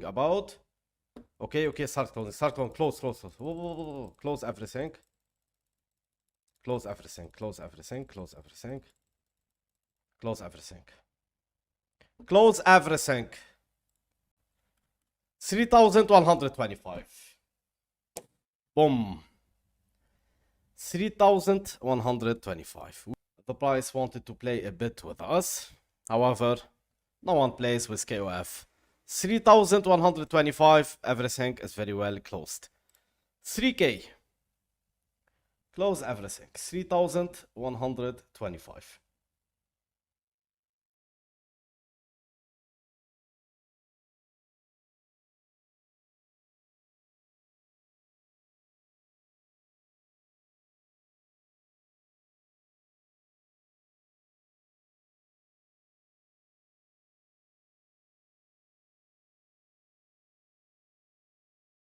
about. Okay, start closing, close. Whoa. Close everything. Close everything. Close everything. 3,125. Boom. 3,125. The price wanted to play a bit with us. However, no one plays with KOF. 3,125. Everything is very well closed. 3K. Close everything. 3,125.